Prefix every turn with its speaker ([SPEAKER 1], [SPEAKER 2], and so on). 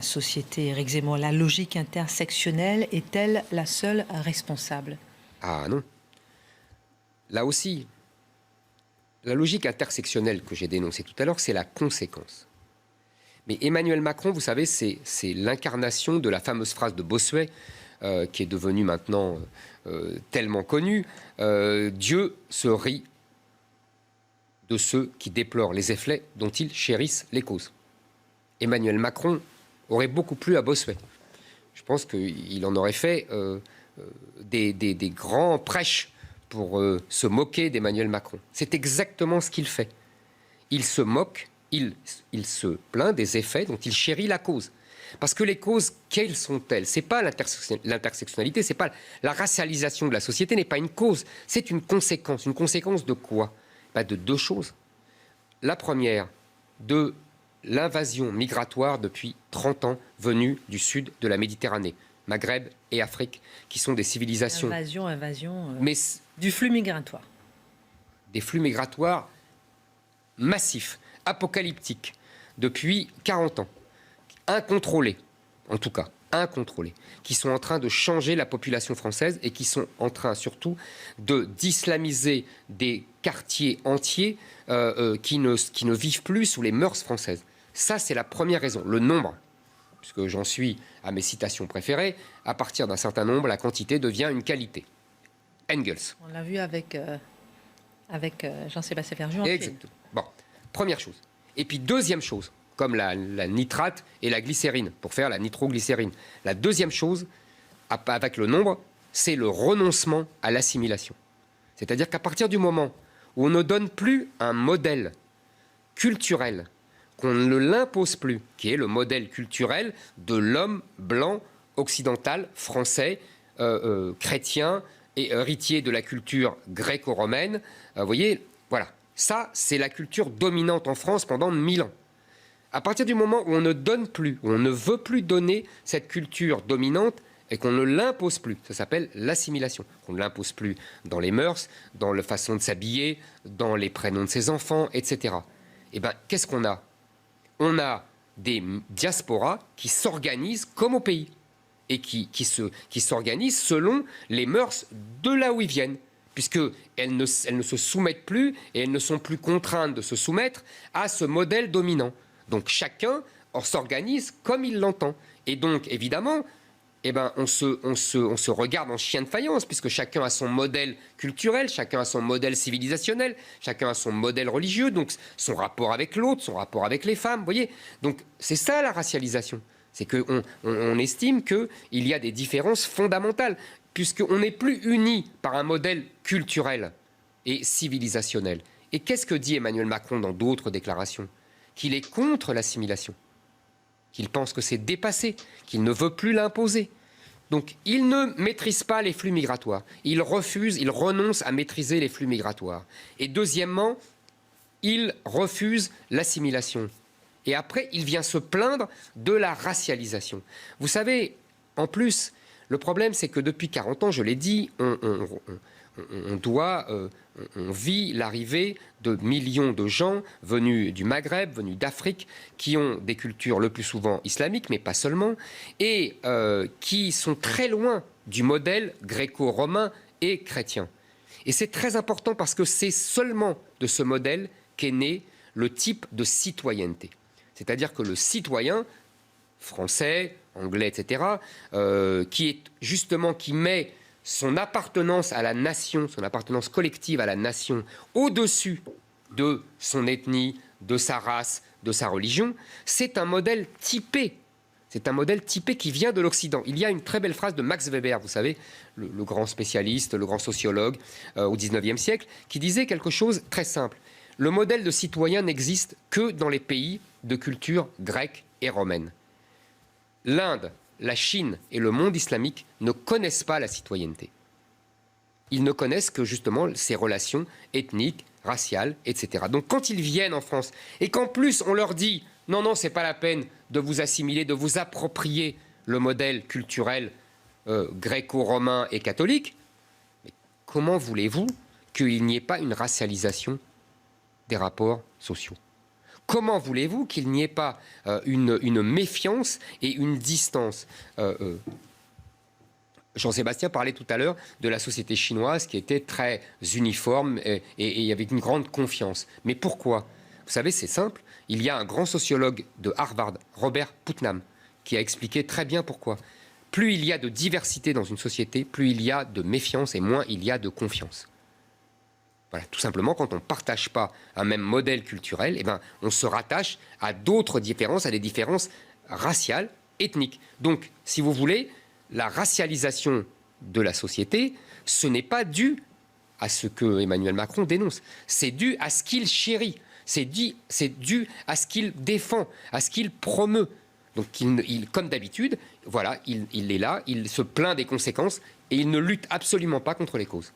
[SPEAKER 1] Société, Éric Zemmour, la logique intersectionnelle est-elle la seule responsable?
[SPEAKER 2] Ah non. Là aussi, la logique intersectionnelle que j'ai dénoncée tout à l'heure, c'est la conséquence. Mais Emmanuel Macron, vous savez, c'est l'incarnation de la fameuse phrase de Bossuet, qui est devenue maintenant tellement connue. Dieu se rit de ceux qui déplorent les effets dont ils chérissent les causes. Emmanuel Macron aurait beaucoup plu à Bossuet. Je pense qu'il en aurait fait des grands prêches pour se moquer d'Emmanuel Macron. C'est exactement ce qu'il fait. Il se moque, il se plaint des effets dont il chérit la cause. Parce que les causes, quelles sont-elles? C'est pas l'intersectionnalité, c'est pas la racialisation de la société n'est pas une cause, c'est une conséquence. Une conséquence de quoi? De deux choses. La première, de l'invasion migratoire depuis 30 ans venue du sud de la Méditerranée, Maghreb et Afrique, qui sont des civilisations...
[SPEAKER 1] Invasion,
[SPEAKER 2] mais
[SPEAKER 1] du flux migratoire.
[SPEAKER 2] Des flux migratoires massifs, apocalyptiques, depuis 40 ans, incontrôlés, en tout cas, incontrôlés, qui sont en train de changer la population française et qui sont en train surtout d'islamiser des quartiers entiers qui ne vivent plus sous les mœurs françaises. Ça, c'est la première raison, le nombre. Puisque j'en suis à mes citations préférées, à partir d'un certain nombre, la quantité devient une qualité. Engels.
[SPEAKER 1] On l'a vu avec Jean-Sébastien Ferjou.
[SPEAKER 2] Exactement. Bon, première chose. Et puis deuxième chose, comme la nitrate et la glycérine, pour faire la nitroglycérine. La deuxième chose, avec le nombre, c'est le renoncement à l'assimilation. C'est-à-dire qu'à partir du moment où on ne donne plus un modèle culturel, qu'on ne l'impose plus, qui est le modèle culturel de l'homme blanc, occidental, français, chrétien et héritier de la culture gréco-romaine. Vous voyez, voilà. Ça, c'est la culture dominante en France pendant 1000 ans. À partir du moment où on ne donne plus, où on ne veut plus donner cette culture dominante et qu'on ne l'impose plus, ça s'appelle l'assimilation. On ne l'impose plus dans les mœurs, dans la façon de s'habiller, dans les prénoms de ses enfants, etc. Eh bien, qu'est-ce qu'on a? On a des diasporas qui s'organisent comme au pays et qui s'organisent selon les mœurs de là où ils viennent, puisqu'elles ne se soumettent plus et elles ne sont plus contraintes de se soumettre à ce modèle dominant. Donc chacun s'organise comme il l'entend. Et donc, évidemment, on se regarde en chien de faïence, puisque chacun a son modèle culturel, chacun a son modèle civilisationnel, chacun a son modèle religieux, donc son rapport avec l'autre, son rapport avec les femmes, vous voyez. Donc c'est ça la racialisation. C'est qu'on estime qu'il y a des différences fondamentales, puisqu'on n'est plus unis par un modèle culturel et civilisationnel. Et qu'est-ce que dit Emmanuel Macron dans d'autres déclarations? Qu'il est contre l'assimilation, qu'il pense que c'est dépassé, qu'il ne veut plus l'imposer. Donc il ne maîtrise pas les flux migratoires. Il refuse, il renonce à maîtriser les flux migratoires. Et deuxièmement, il refuse l'assimilation. Et après, il vient se plaindre de la racialisation. Vous savez, en plus, le problème, c'est que depuis 40 ans, je l'ai dit, on vit l'arrivée de millions de gens venus du Maghreb, venus d'Afrique, qui ont des cultures le plus souvent islamiques, mais pas seulement, et qui sont très loin du modèle gréco-romain et chrétien. Et c'est très important parce que c'est seulement de ce modèle qu'est né le type de citoyenneté. C'est-à-dire que le citoyen français, anglais, etc., qui met son appartenance à la nation, son appartenance collective à la nation, au-dessus de son ethnie, de sa race, de sa religion, c'est un modèle typé. C'est un modèle typé qui vient de l'Occident. Il y a une très belle phrase de Max Weber, vous savez, le grand spécialiste, le grand sociologue au XIXe siècle, qui disait quelque chose de très simple. Le modèle de citoyen n'existe que dans les pays de culture grecque et romaine. L'Inde, la Chine et le monde islamique ne connaissent pas la citoyenneté. Ils ne connaissent que justement ces relations ethniques, raciales, etc. Donc quand ils viennent en France et qu'en plus on leur dit « Non, non, c'est pas la peine de vous assimiler, de vous approprier le modèle culturel gréco-romain et catholique », mais comment voulez-vous qu'il n'y ait pas une racialisation des rapports sociaux? Comment voulez-vous qu'il n'y ait pas une méfiance et une distance Jean-Sébastien parlait tout à l'heure de la société chinoise qui était très uniforme et avec une grande confiance. Mais pourquoi? Vous savez, c'est simple. Il y a un grand sociologue de Harvard, Robert Putnam, qui a expliqué très bien pourquoi. Plus il y a de diversité dans une société, plus il y a de méfiance et moins il y a de confiance. Voilà, tout simplement, quand on ne partage pas un même modèle culturel, eh ben, on se rattache à d'autres différences, à des différences raciales, ethniques. Donc, si vous voulez, la racialisation de la société, ce n'est pas dû à ce que Emmanuel Macron dénonce. C'est dû à ce qu'il chérit. C'est dû à ce qu'il défend, à ce qu'il promeut. Donc, comme d'habitude, voilà, il est là, il se plaint des conséquences et il ne lutte absolument pas contre les causes.